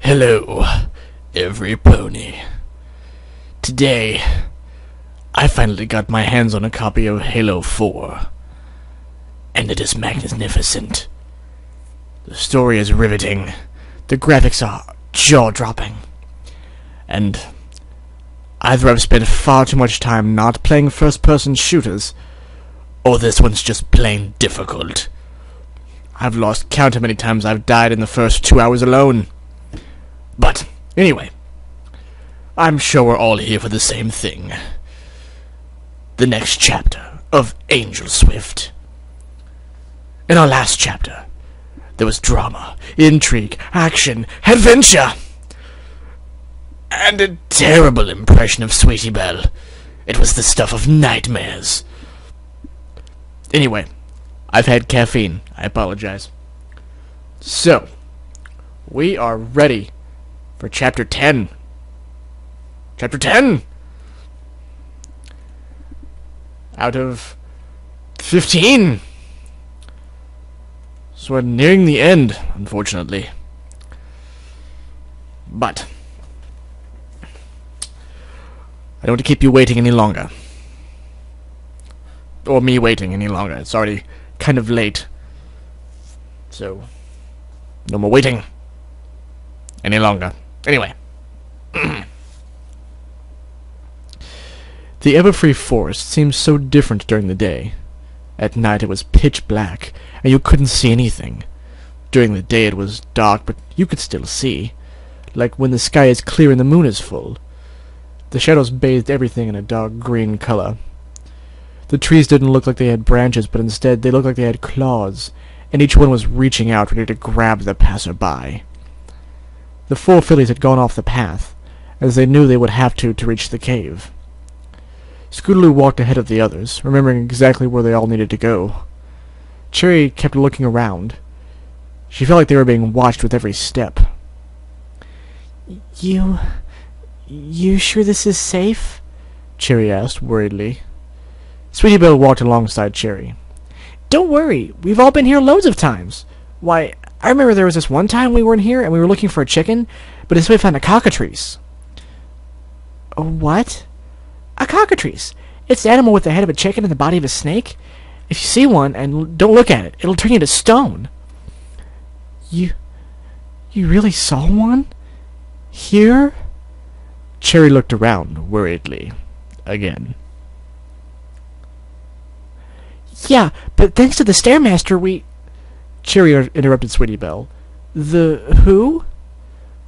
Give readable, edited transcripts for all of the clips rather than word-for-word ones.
Hello, every pony. Today, I finally got my hands on a copy of Halo 4, and it is magnificent. The story is riveting, the graphics are jaw-dropping, and either I've spent far too much time not playing first-person shooters, or this one's just plain difficult. I've lost count how many times I've died in the first 2 hours alone. But, anyway, I'm sure we're all here for the same thing. The next chapter of Angelswift. In our last chapter, there was drama, intrigue, action, adventure, and a terrible impression of Sweetie Belle. It was the stuff of nightmares. Anyway, I've had caffeine. I apologize. So, we are ready for Chapter 10. Chapter 10! Out of 15! So we're nearing the end, unfortunately. But I don't want to keep you waiting any longer. Or me waiting any longer. It's already kind of late. So, no more waiting any longer. Anyway. The Everfree Forest seemed so different during the day. At night it was pitch black, and you couldn't see anything. During the day it was dark, but you could still see, like when the sky is clear and the moon is full. The shadows bathed everything in a dark green color. The trees didn't look like they had branches, but instead they looked like they had claws, and each one was reaching out ready to grab the passerby. The 4 fillies had gone off the path, as they knew they would have to reach the cave. Scootaloo walked ahead of the others, remembering exactly where they all needed to go. Cherry kept looking around. She felt like they were being watched with every step. You sure this is safe? Cherry asked, worriedly. Sweetie Belle walked alongside Cherry. Don't worry, we've all been here loads of times. Why, I remember there was this one time we weren't here and we were looking for a chicken, but instead we found a cockatrice. A what? A cockatrice. It's the animal with the head of a chicken and the body of a snake. If you see one and don't look at it, it'll turn you to stone. You really saw one? Here? Cherry looked around, worriedly. Again. Yeah, but thanks to the Stairmaster we... Cherry interrupted Sweetie Belle. The who?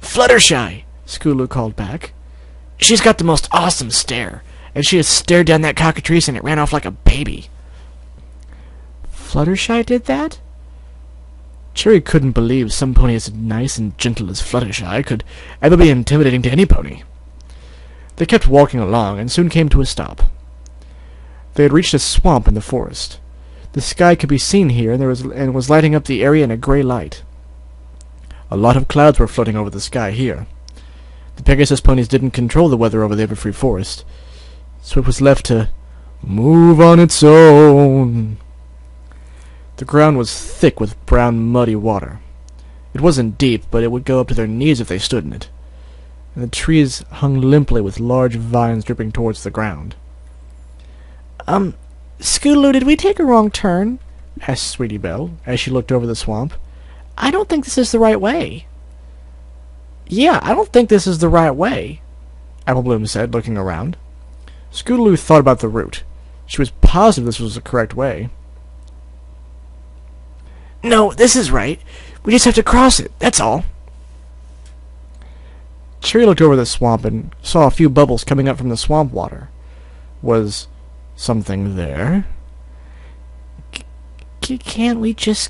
Fluttershy, Scootaloo called back. She's got the most awesome stare, and she has stared down that cockatrice and it ran off like a baby. Fluttershy did that? Cherry couldn't believe some pony as nice and gentle as Fluttershy could ever be intimidating to any pony. They kept walking along and soon came to a stop. They had reached a swamp in the forest. The sky could be seen here, and was lighting up the area in a gray light. A lot of clouds were floating over the sky here. The Pegasus ponies didn't control the weather over the Everfree Forest, so it was left to move on its own. The ground was thick with brown, muddy water. It wasn't deep, but it would go up to their knees if they stood in it, and the trees hung limply with large vines dripping towards the ground. Scootaloo, did we take a wrong turn? Asked Sweetie Belle, as she looked over the swamp. I don't think this is the right way. Yeah, I don't think this is the right way, Applebloom said, looking around. Scootaloo thought about the route. She was positive this was the correct way. No, this is right. We just have to cross it, that's all. Cherry looked over the swamp and saw a few bubbles coming up from the swamp water. Was something there? Can't we just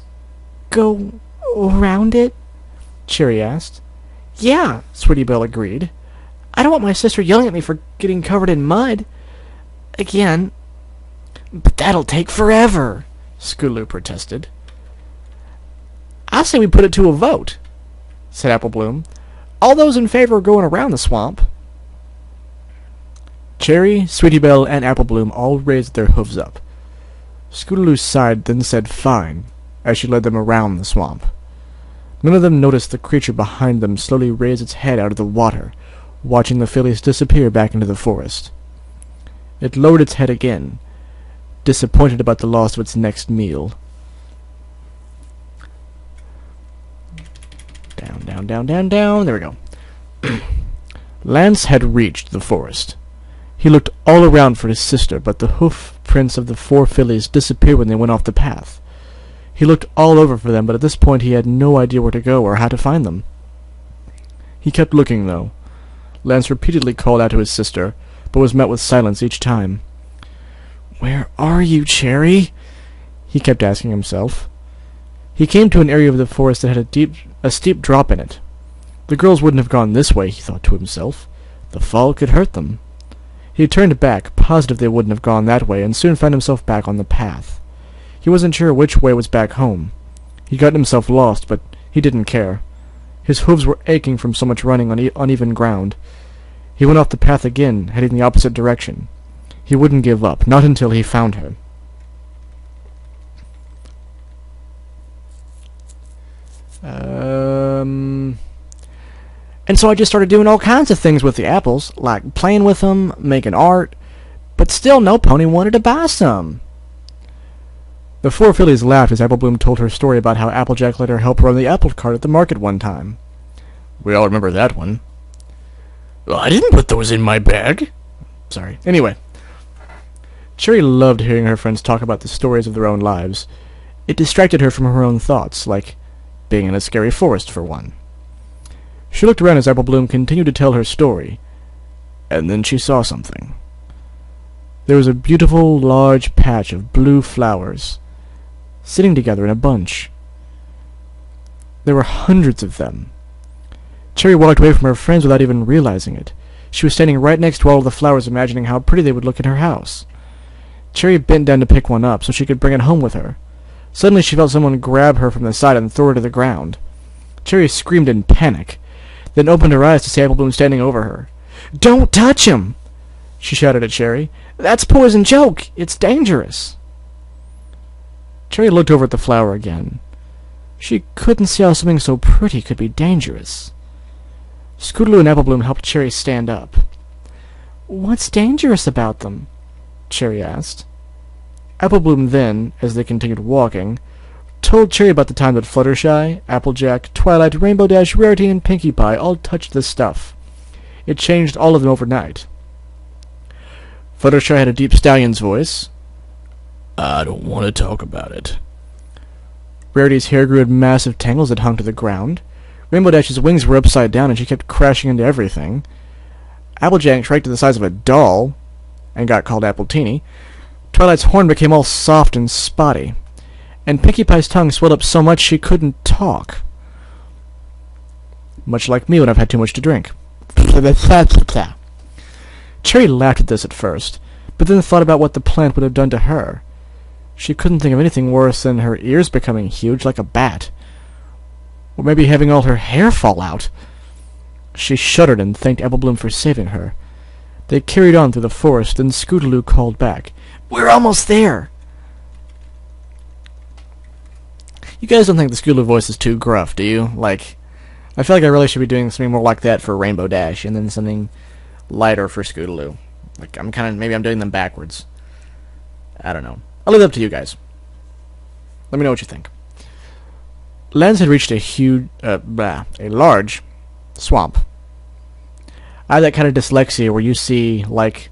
go around it? Cherry asked. Yeah, Sweetie Belle agreed. I don't want my sister yelling at me for getting covered in mud. Again. But that'll take forever, Scootaloo protested. I say we put it to a vote, said Applebloom. All those in favor of going around the swamp. Cherry, Sweetie Belle, and Applebloom all raised their hooves up. Scootaloo sighed, then said fine, as she led them around the swamp. None of them noticed the creature behind them slowly raise its head out of the water, watching the fillies disappear back into the forest. It lowered its head again, disappointed about the loss of its next meal. Down, down, down, down, down. There we go. Lance had reached the forest. He looked all around for his sister, but the hoof prints of the 4 fillies disappeared when they went off the path. He looked all over for them, but at this point he had no idea where to go or how to find them. He kept looking, though. Lance repeatedly called out to his sister, but was met with silence each time. "Where are you, Cherry?" he kept asking himself. He came to an area of the forest that had a steep drop in it. The girls wouldn't have gone this way, he thought to himself. The fall could hurt them. He turned back, positive they wouldn't have gone that way, and soon found himself back on the path. He wasn't sure which way was back home. He'd gotten himself lost, but he didn't care. His hooves were aching from so much running on uneven ground. He went off the path again, heading the opposite direction. He wouldn't give up, not until he found her. And so I just started doing all kinds of things with the apples, like playing with them, making art, but still no pony wanted to buy some. The 4 fillies laughed as Apple Bloom told her story about how Applejack let her help run the apple cart at the market one time. We all remember that one. Well, I didn't put those in my bag. Sorry. Anyway. Cherry loved hearing her friends talk about the stories of their own lives. It distracted her from her own thoughts, like being in a scary forest, for one. She looked around as Apple Bloom continued to tell her story, and then she saw something. There was a beautiful, large patch of blue flowers, sitting together in a bunch. There were hundreds of them. Cherry walked away from her friends without even realizing it. She was standing right next to all of the flowers, imagining how pretty they would look in her house. Cherry bent down to pick one up so she could bring it home with her. Suddenly she felt someone grab her from the side and throw her to the ground. Cherry screamed in panic, then opened her eyes to see Apple Bloom standing over her. "Don't touch him!" she shouted at Cherry. "That's Poison Joke! It's dangerous!" Cherry looked over at the flower again. She couldn't see how something so pretty could be dangerous. Scootaloo and Apple Bloom helped Cherry stand up. "What's dangerous about them?" Cherry asked. Apple Bloom then, as they continued walking, told Cherry about the time that Fluttershy, Applejack, Twilight, Rainbow Dash, Rarity, and Pinkie Pie all touched this stuff. It changed all of them overnight. Fluttershy had a deep stallion's voice. "I don't want to talk about it." Rarity's hair grew in massive tangles that hung to the ground. Rainbow Dash's wings were upside down and she kept crashing into everything. Applejack shrank to the size of a doll and got called Appletini. Twilight's horn became all soft and spotty, and Pinkie Pie's tongue swelled up so much she couldn't talk. Much like me when I've had too much to drink. Cherry laughed at this at first, but then thought about what the plant would have done to her. She couldn't think of anything worse than her ears becoming huge like a bat, or maybe having all her hair fall out. She shuddered and thanked Apple Bloom for saving her. They carried on through the forest, and Scootaloo called back, "We're almost there!" You guys don't think the Scootaloo voice is too gruff, do you? Like, I feel like I really should be doing something more like that for Rainbow Dash, and then something lighter for Scootaloo. Like, maybe I'm doing them backwards. I don't know. I'll leave it up to you guys. Let me know what you think. Lance had reached a large swamp. I have that kind of dyslexia where you see, like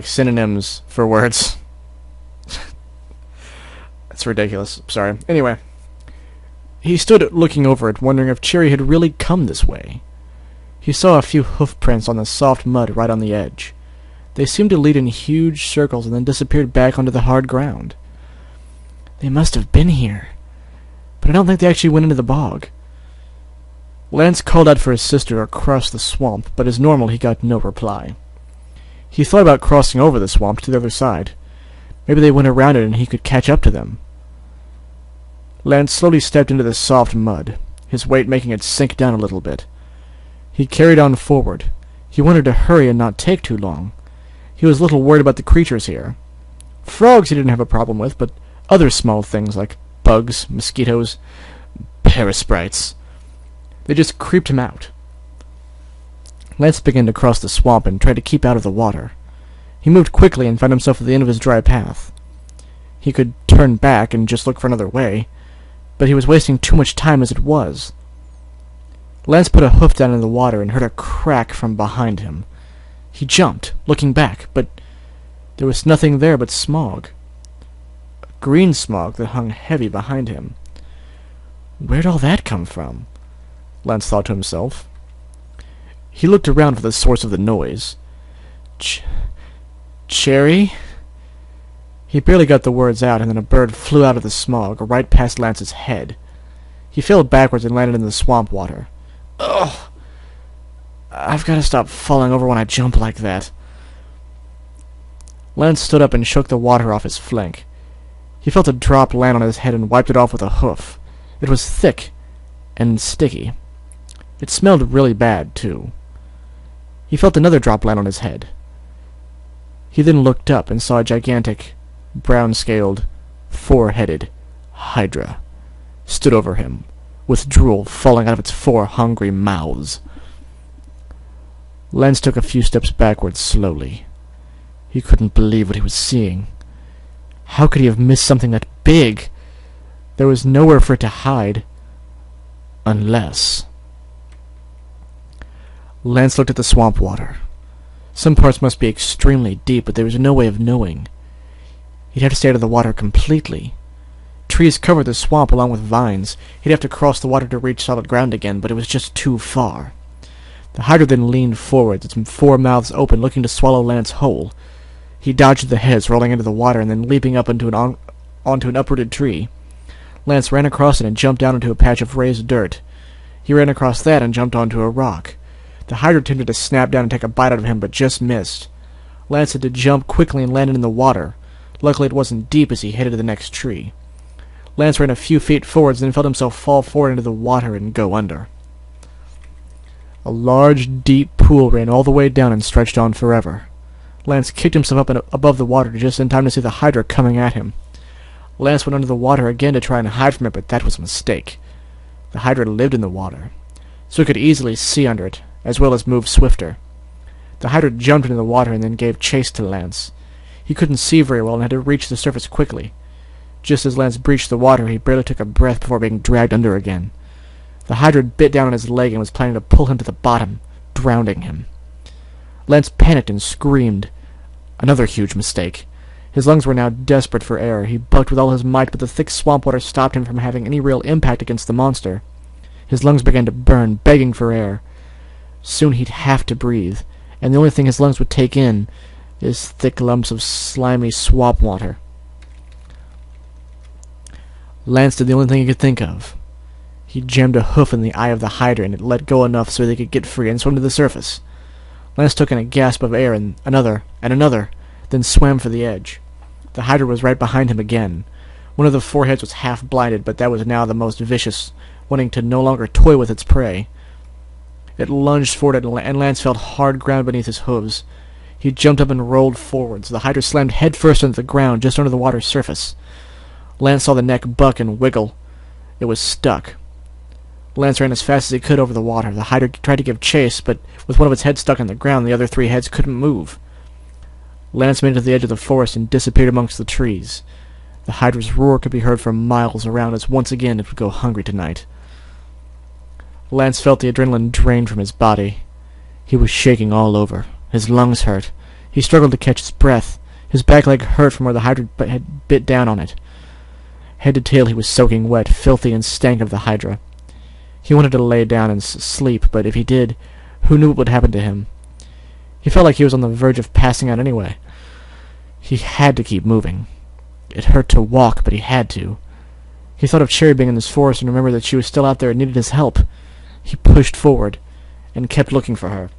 synonyms for words. That's ridiculous. Sorry. Anyway. He stood looking over it, wondering if Cherry had really come this way. He saw a few hoof prints on the soft mud right on the edge. They seemed to lead in huge circles and then disappeared back onto the hard ground. They must have been here, but I don't think they actually went into the bog. Lance called out for his sister across the swamp, but as normal he got no reply. He thought about crossing over the swamp to the other side. Maybe they went around it and he could catch up to them. Lance slowly stepped into the soft mud, his weight making it sink down a little bit. He carried on forward. He wanted to hurry and not take too long. He was a little worried about the creatures here. Frogs he didn't have a problem with, but other small things like bugs, mosquitoes, parasprites. They just creeped him out. Lance began to cross the swamp and tried to keep out of the water. He moved quickly and found himself at the end of his dry path. He could turn back and just look for another way, but he was wasting too much time as it was. Lance put a hoof down in the water and heard a crack from behind him. He jumped, looking back, but there was nothing there but smog. A green smog that hung heavy behind him. Where'd all that come from? Lance thought to himself. He looked around for the source of the noise. Cherry? He barely got the words out, and then a bird flew out of the smog, right past Lance's head. He fell backwards and landed in the swamp water. Ugh! I've got to stop falling over when I jump like that. Lance stood up and shook the water off his flank. He felt a drop land on his head and wiped it off with a hoof. It was thick and sticky. It smelled really bad, too. He felt another drop land on his head. He then looked up and saw a gigantic, brown-scaled, four-headed hydra stood over him, with drool falling out of its four hungry mouths. Lance took a few steps backwards slowly. He couldn't believe what he was seeing. How could he have missed something that big? There was nowhere for it to hide. Unless... Lance looked at the swamp water. Some parts must be extremely deep, but there was no way of knowing. He'd have to stay out of the water completely. Trees covered the swamp along with vines. He'd have to cross the water to reach solid ground again, but it was just too far. The hydra then leaned forwards, its four mouths open, looking to swallow Lance whole. He dodged the heads, rolling into the water, and then leaping up onto an uprooted tree. Lance ran across it and jumped down into a patch of raised dirt. He ran across that and jumped onto a rock. The hydra attempted to snap down and take a bite out of him, but just missed. Lance had to jump quickly and landed in the water. Luckily it wasn't deep as he headed to the next tree. Lance ran a few feet forwards, then felt himself fall forward into the water and go under. A large, deep pool ran all the way down and stretched on forever. Lance kicked himself up above the water just in time to see the hydra coming at him. Lance went under the water again to try and hide from it, but that was a mistake. The hydra lived in the water, so he could easily see under it, as well as move swifter. The hydra jumped into the water and then gave chase to Lance. He couldn't see very well and had to reach the surface quickly. Just as Lance breached the water, he barely took a breath before being dragged under again. The hydra bit down on his leg and was planning to pull him to the bottom, drowning him. Lance panicked and screamed. Another huge mistake. His lungs were now desperate for air. He bucked with all his might, but the thick swamp water stopped him from having any real impact against the monster. His lungs began to burn, begging for air. Soon he'd have to breathe, and the only thing his lungs would take in is thick lumps of slimy swamp water. Lance did the only thing he could think of. He jammed a hoof in the eye of the hydra, and it let go enough so they could get free and swim to the surface. Lance took in a gasp of air, and another, then swam for the edge. The hydra was right behind him again. One of the four heads was half blinded, but that was now the most vicious, wanting to no longer toy with its prey. It lunged forward, and Lance felt hard ground beneath his hooves. He jumped up and rolled forwards. The hydra slammed headfirst into the ground, just under the water's surface. Lance saw the neck buck and wiggle. It was stuck. Lance ran as fast as he could over the water. The hydra tried to give chase, but with one of its heads stuck in the ground, the other three heads couldn't move. Lance made it to the edge of the forest and disappeared amongst the trees. The hydra's roar could be heard for miles around as once again it would go hungry tonight. Lance felt the adrenaline drain from his body. He was shaking all over. His lungs hurt. He struggled to catch his breath. His back leg hurt from where the hydra had bit down on it. Head to tail he was soaking wet, filthy, and stank of the hydra. He wanted to lay down and sleep, but if he did, who knew what would happen to him? He felt like he was on the verge of passing out anyway. He had to keep moving. It hurt to walk, but he had to. He thought of Cherry being in this forest and remembered that she was still out there and needed his help. He pushed forward and kept looking for her.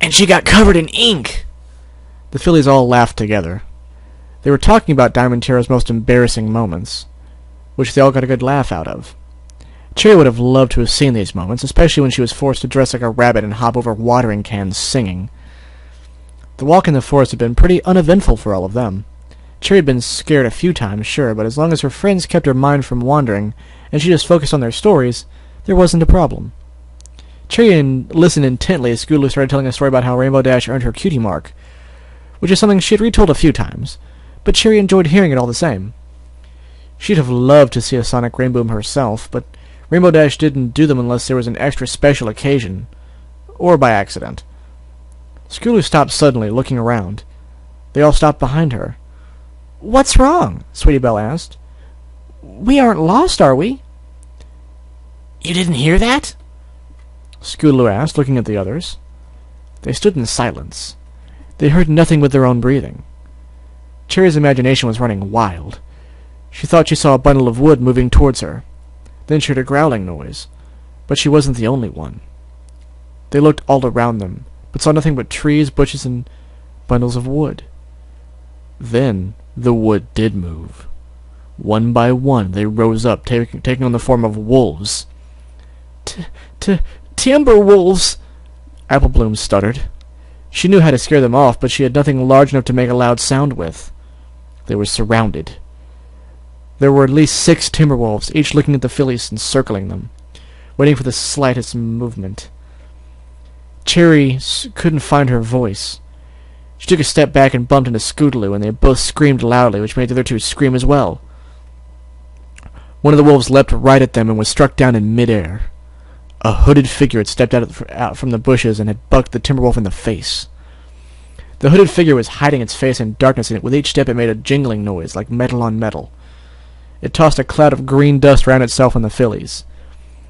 And she got covered in ink! The fillies all laughed together. They were talking about Diamond Tiara's most embarrassing moments, which they all got a good laugh out of. Cherry would have loved to have seen these moments, especially when she was forced to dress like a rabbit and hop over watering cans singing. The walk in the forest had been pretty uneventful for all of them. Cherry had been scared a few times, sure, but as long as her friends kept her mind from wandering, and she just focused on their stories, there wasn't a problem. Cherry listened intently as Scootaloo started telling a story about how Rainbow Dash earned her cutie mark, which is something she had retold a few times, but Cherry enjoyed hearing it all the same. She'd have loved to see a Sonic Rainboom herself, but Rainbow Dash didn't do them unless there was an extra special occasion, or by accident. Scootaloo stopped suddenly, looking around. They all stopped behind her. "What's wrong?" Sweetie Belle asked. "We aren't lost, are we?" "You didn't hear that?" Scootaloo asked, looking at the others. They stood in silence. They heard nothing but their own breathing. Cherry's imagination was running wild. She thought she saw a bundle of wood moving towards her. Then she heard a growling noise, but she wasn't the only one. They looked all around them, but saw nothing but trees, bushes, and bundles of wood. Then the wood did move. One by one they rose up, taking on the form of wolves. "Timberwolves!" Apple Bloom stuttered. She knew how to scare them off, but she had nothing large enough to make a loud sound with. They were surrounded. There were at least 6 Timberwolves, each looking at the fillies and circling them, waiting for the slightest movement. Cherry couldn't find her voice. She took a step back and bumped into Scootaloo, and they both screamed loudly, which made the other two scream as well. One of the wolves leapt right at them and was struck down in midair. A hooded figure had stepped out from the bushes and had bucked the Timberwolf in the face. The hooded figure was hiding its face in darkness, and with each step it made a jingling noise, like metal on metal. It tossed a cloud of green dust round itself and the fillies.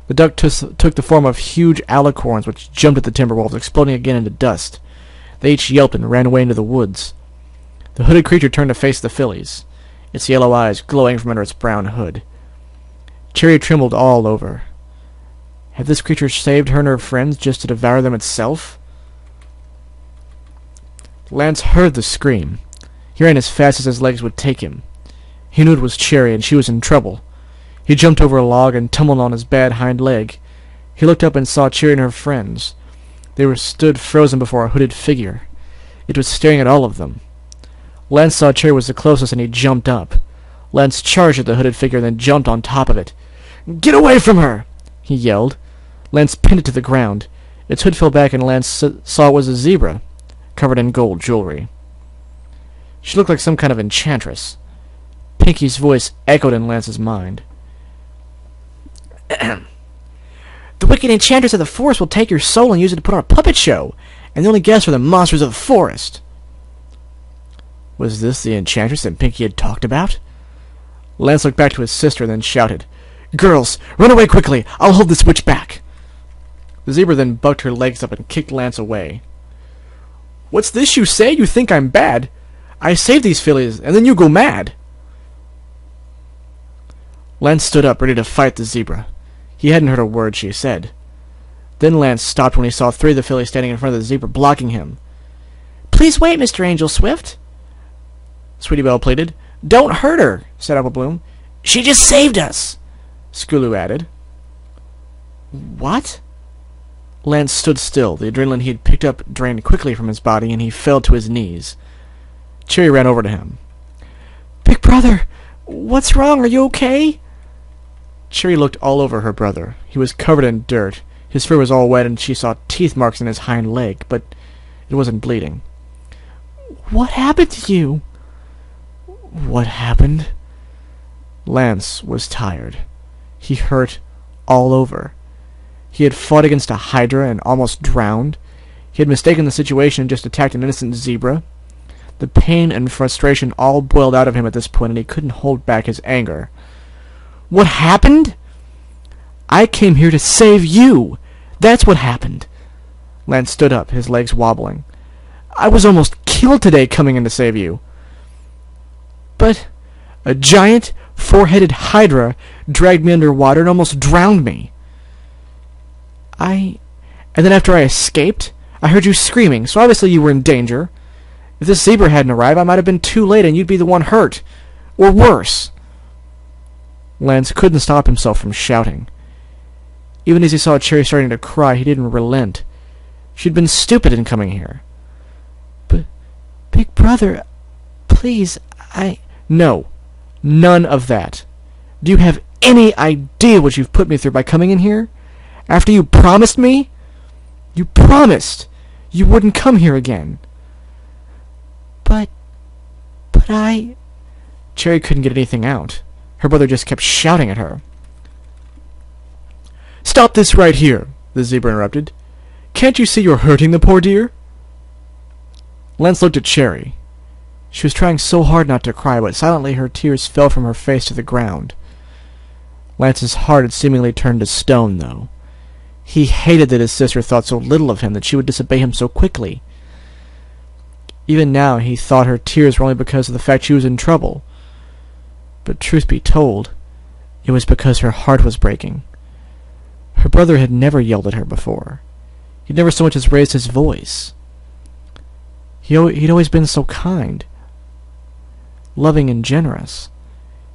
The duck took the form of huge alicorns, which jumped at the Timberwolves, exploding again into dust. They each yelped and ran away into the woods. The hooded creature turned to face the fillies, its yellow eyes glowing from under its brown hood. Cherry trembled all over. Had this creature saved her and her friends just to devour them itself? Lance heard the scream. He ran as fast as his legs would take him. He knew it was Cherry, and she was in trouble. He jumped over a log and tumbled on his bad hind leg. He looked up and saw Cherry and her friends. They stood frozen before a hooded figure. It was staring at all of them. Lance saw Cherry was the closest, and he jumped up. Lance charged at the hooded figure and then jumped on top of it. "Get away from her!" he yelled. Lance pinned it to the ground. Its hood fell back, and Lance saw it was a zebra, covered in gold jewelry. She looked like some kind of enchantress. Pinky's voice echoed in Lance's mind. "The wicked enchantress of the forest will take your soul and use it to put on a puppet show, and the only guests are the monsters of the forest." Was this the enchantress that Pinky had talked about? Lance looked back to his sister, then shouted, "Girls, run away quickly! I'll hold this witch back!" The zebra then bucked her legs up and kicked Lance away. "What's this you say? You think I'm bad? I saved these fillies, and then you go mad!" Lance stood up, ready to fight the zebra. He hadn't heard a word she said. Then Lance stopped when he saw 3 of the fillies standing in front of the zebra, blocking him. "Please wait, Mr. Angelswift," Sweetie Belle pleaded. "Don't hurt her," said Apple Bloom. "She just saved us," Scootaloo added. "What?" Lance stood still. The adrenaline he had picked up drained quickly from his body, and he fell to his knees. Cherry ran over to him. "Big brother, what's wrong? Are you okay?" Cherry looked all over her brother. He was covered in dirt. His fur was all wet, and she saw teeth marks in his hind leg, but it wasn't bleeding. "What happened to you?" "What happened?" Lance was tired. He hurt all over. He had fought against a hydra and almost drowned. He had mistaken the situation and just attacked an innocent zebra. The pain and frustration all boiled out of him at this point, and he couldn't hold back his anger. "What happened?" "I came here to save you. That's what happened." Lance stood up, his legs wobbling. "I was almost killed today coming in to save you." "But a giant, four-headed hydra dragged me underwater and almost drowned me. And then after I escaped, I heard you screaming, so obviously you were in danger. If this zebra hadn't arrived, I might have been too late and you'd be the one hurt. Or worse." Lance couldn't stop himself from shouting. Even as he saw Cherry starting to cry, he didn't relent. She'd been stupid in coming here. But, Big Brother, please, No, none of that. Do you have any idea what you've put me through by coming in here? After you promised me? You promised you wouldn't come here again. But I... Cherry couldn't get anything out. Her brother just kept shouting at her. "Stop this right here," the zebra interrupted. "Can't you see you're hurting the poor dear?" Lance looked at Cherry. She was trying so hard not to cry, but silently her tears fell from her face to the ground. Lance's heart had seemingly turned to stone, though. He hated that his sister thought so little of him, that she would disobey him so quickly. Even now he thought her tears were only because of the fact she was in trouble. But truth be told, it was because her heart was breaking. Her brother had never yelled at her before. He'd never so much as raised his voice. He'd always been so kind, loving and generous.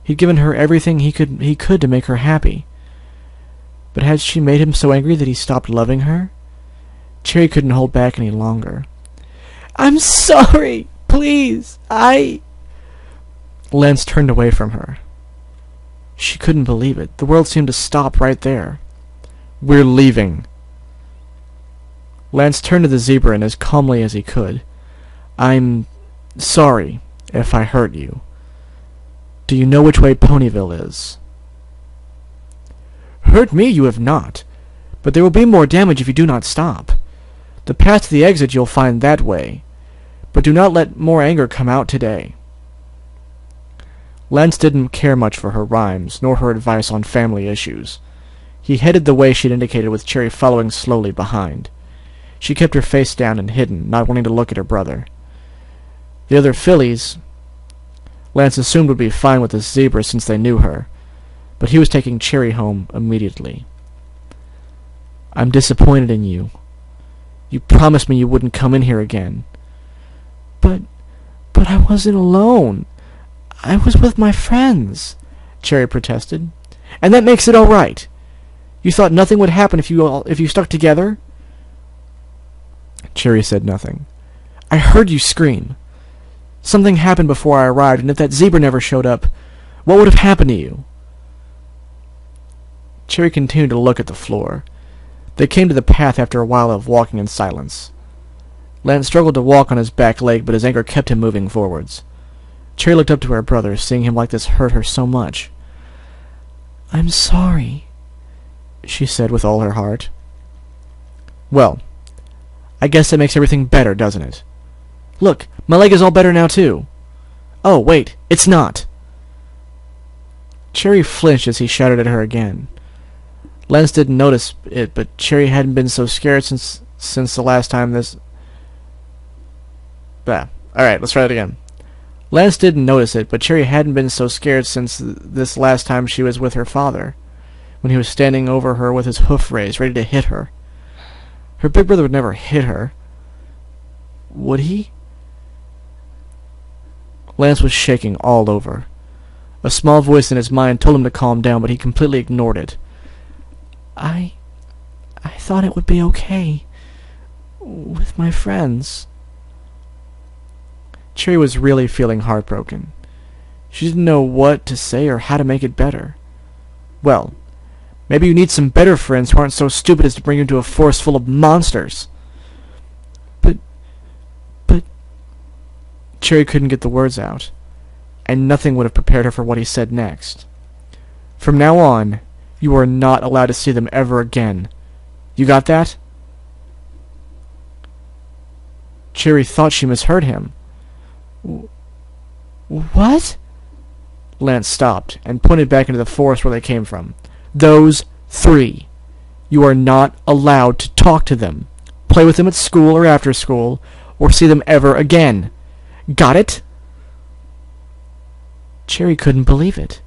He'd given her everything he could to make her happy. But had she made him so angry that he stopped loving her? Cherry couldn't hold back any longer. "I'm sorry! Please! Lance turned away from her. She couldn't believe it. The world seemed to stop right there. "We're leaving." Lance turned to the zebra and as calmly as he could. "I'm sorry if I hurt you. Do you know which way Ponyville is?" "Hurt me you have not, but there will be more damage if you do not stop. The path to the exit you'll find that way, but do not let more anger come out today." Lance didn't care much for her rhymes, nor her advice on family issues. He headed the way she'd indicated, with Cherry following slowly behind. She kept her face down and hidden, not wanting to look at her brother. The other fillies, Lance assumed, would be fine with the zebra since they knew her, but he was taking Cherry home immediately. "I'm disappointed in you. You promised me you wouldn't come in here again." But I wasn't alone. I was with my friends," Cherry protested. "And that makes it all right. You thought nothing would happen if you stuck together?" Cherry said nothing. "I heard you scream. Something happened before I arrived, and if that zebra never showed up, what would have happened to you?" Cherry continued to look at the floor. They came to the path after a while of walking in silence. Lance struggled to walk on his back leg, but his anger kept him moving forwards. Cherry looked up to her brother. Seeing him like this hurt her so much. "I'm sorry," she said with all her heart. "Well, I guess that makes everything better, doesn't it? Look, my leg is all better now, too." "Oh, wait, it's not." Cherry flinched as he shouted at her again. Lance didn't notice it, but Cherry hadn't been so scared since the last time this... Alright, let's try that again. Lance didn't notice it, but Cherry hadn't been so scared since this last time she was with her father, when he was standing over her with his hoof raised, ready to hit her. Her big brother would never hit her. Would he? Lance was shaking all over. A small voice in his mind told him to calm down, but he completely ignored it. I thought it would be okay with my friends." Cherry was really feeling heartbroken. She didn't know what to say or how to make it better. "Well, maybe you need some better friends who aren't so stupid as to bring you into a forest full of monsters." But... Cherry couldn't get the words out, and nothing would have prepared her for what he said next. "From now on, you are not allowed to see them ever again. You got that?" Cherry thought she misheard him. "What?" Lance stopped and pointed back into the forest where they came from. "Those three. You are not allowed to talk to them, play with them at school or after school, or see them ever again. Got it?" Cherry couldn't believe it.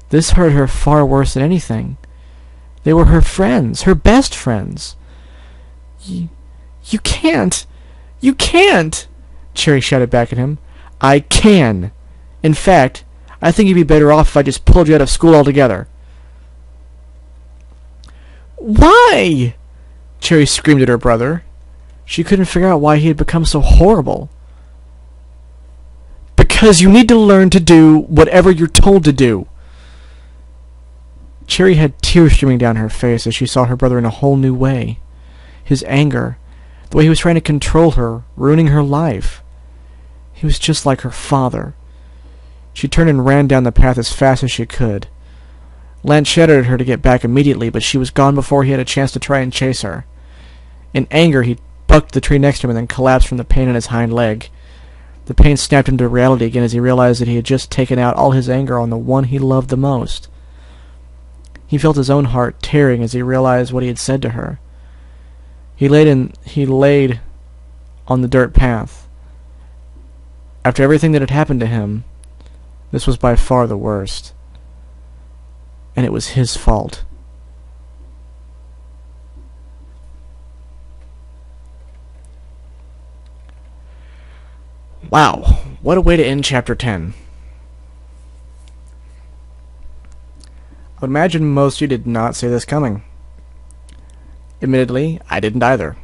This hurt her far worse than anything. They were her friends, her best friends. You can't! You can't!" Cherry shouted back at him. "I can. In fact, I think you'd be better off if I just pulled you out of school altogether." Why? Cherry screamed at her brother. She couldn't figure out why he had become so horrible. Because you need to learn to do whatever you're told to do. Cherry had tears streaming down her face as she saw her brother in a whole new way. His anger, the way he was trying to control her, ruining her life. He was just like her father. She turned and ran down the path as fast as she could. Lance shouted at her to get back immediately, but she was gone before he had a chance to try and chase her. In anger, he bucked the tree next to him and then collapsed from the pain in his hind leg. The pain snapped into reality again as he realized that he had just taken out all his anger on the one he loved the most. He felt his own heart tearing as he realized what he had said to her. He laid on the dirt path. After everything that had happened to him, this was by far the worst. And it was his fault. Wow, what a way to end Chapter 10. I would imagine most of you did not see this coming. Admittedly, I didn't either.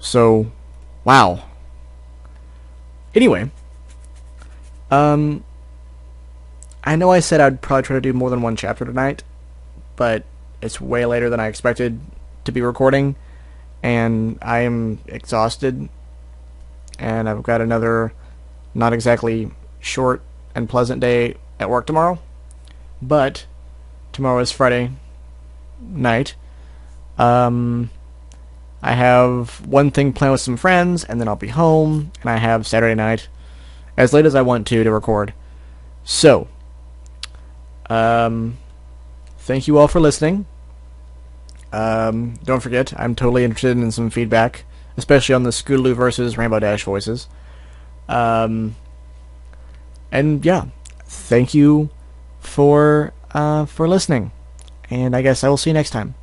So, wow. Anyway, I know I said I'd probably try to do more than one chapter tonight, but it's way later than I expected to be recording, and I am exhausted, and I've got another not exactly short and pleasant day at work tomorrow, but tomorrow is Friday night. I have one thing planned with some friends, and then I'll be home, and I have Saturday night as late as I want to record. So, thank you all for listening. Don't forget, I'm totally interested in some feedback, especially on the Scootaloo versus Rainbow Dash voices. And yeah, thank you for listening, and I guess I will see you next time.